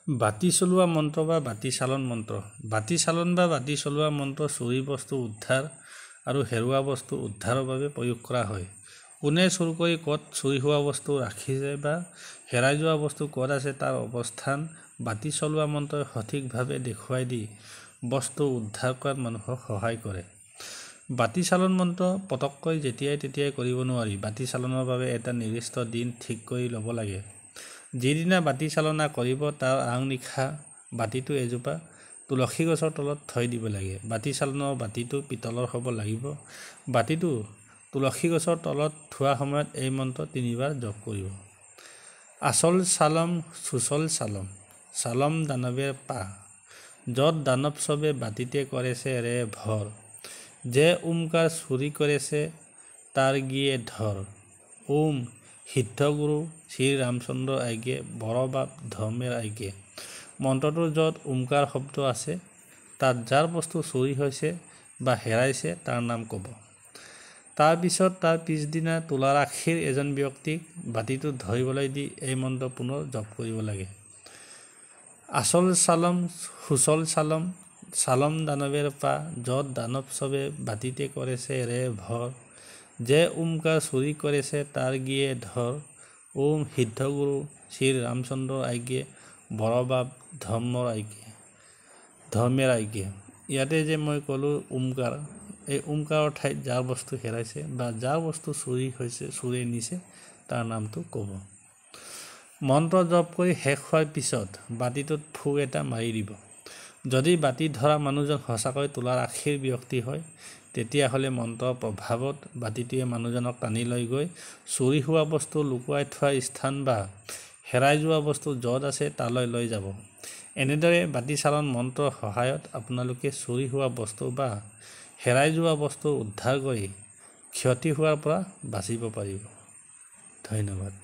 বাতি চলোৱা মন্ত্ৰ বা বাতি চালন মন্ত্ৰ। বাতি চালন বা বাতি চলোৱা মন্ত্ৰ চুৰি বস্তু উদ্ধাৰ আৰু হেৰুৱা বস্তু উদ্ধাৰৰ বাবে প্ৰয়োগ কৰা হয়। কোনে চুৰ কৰি ক'ত চুৰি হোৱা বস্তু ৰাখিছে বা হেৰাই যোৱা বস্তু ক'ত আছে তাৰ অৱস্থান বাতি চলোৱা মন্ত্ৰই সঠিকভাৱে দেখুৱাই দি বস্তু উদ্ধাৰ কৰাত মানুহক সহায় কৰে। বাতি চালন মন্ত্ৰ পটককৈ যেতিয়াই তেতিয়াই কৰিব নোৱাৰি। বাতি চালনৰ বাবে এটা নিৰ্দিষ্ট দিন ঠিক কৰি ল'ব লাগে। যিদিনা বাতি চালনা কৰিব তাৰ আগনিশা বাতিটো এজোপা তুলসী গছৰ তলত থৈ দিব লাগে। বাতি চালনৰ বাতিটো পিতলৰ হ'ব লাগিব। বাতিটো তুলসী গছৰ তলত থোৱা সময়ত এই মন্ত্ৰ 3 বাৰ জপ কৰিব। আচল চালম সুচল চালম, চালম দানৱেৰ পা, য'ত দানৱ চবে বাতিতে কৰেছে ৰে ভৰ, যে ওমকাৰ চুৰি কৰেছে তাৰ গিয়ে ধৰ, ওম সিদ্ধগুৰু শ্ৰী ৰামচন্দ্ৰ আজ্ঞে বৰবাপ ধৰ্মেৰ আজ্ঞে। মন্ত্ৰটোৰ য'ত ওমকাৰ শব্দ আছে তাত যাৰ বস্তু চুৰি হৈছে বা হেৰাইছে তাৰ নাম ক'ব। তাৰ পিছদিনা তুলাৰ আখীৰ এজন ব্যক্তিক বাতিটো ধৰিবলৈ দি এই মন্ত্ৰ পুনৰ জপ কৰিব লাগে। আচল চালম সুচল চালম, চালম দানৱেৰ পা, য'ত দানৱ চবে বাতিতে কৰেছে ৰে ভৰ, যে ওমকাৰ চুৰি কৰেছে তাৰ গিয়ে ধৰ, ওম সিদ্ধগুৰু শ্ৰী ৰামচন্দ্ৰ আজ্ঞে বৰবাপ ধৰ্মেৰ আজ্ঞে। ইয়াতে যে মই ক'লোঁ ওমকাৰ, এই ওমকাৰৰ ঠাইত যাৰ বস্তু হেৰাইছে বা যাৰ বস্তু চুৰি হৈছে চুৰে নিছে তাৰ নামটো ক'ব। মন্ত্ৰ জপ কৰি শেষ হোৱাৰ পিছত বাতিটোত ফুক এটা মাৰি দিব। যদি বাতি ধৰা মানুহজন সঁচাকৈ তুলাৰ আখীৰ ব্যক্তি হয় তেতিয়াহ'লে মন্ত্ৰৰ প্ৰভাৱত বাতিটোৱে মানুহজনক টানি লৈ গৈ চুৰি হোৱা বস্তু লুকুৱাই থোৱা স্থান বা হেৰাই যোৱা বস্তু য'ত আছে তালৈ লৈ যাব। এনেদৰে বাতি চালন মন্ত্ৰৰ সহায়ত আপোনালোকে চুৰি হোৱা বস্তু বা হেৰাই যোৱা বস্তু উদ্ধাৰ কৰি ক্ষতি হোৱাৰ পৰা বাচিব পাৰিব। ধন্যবাদ।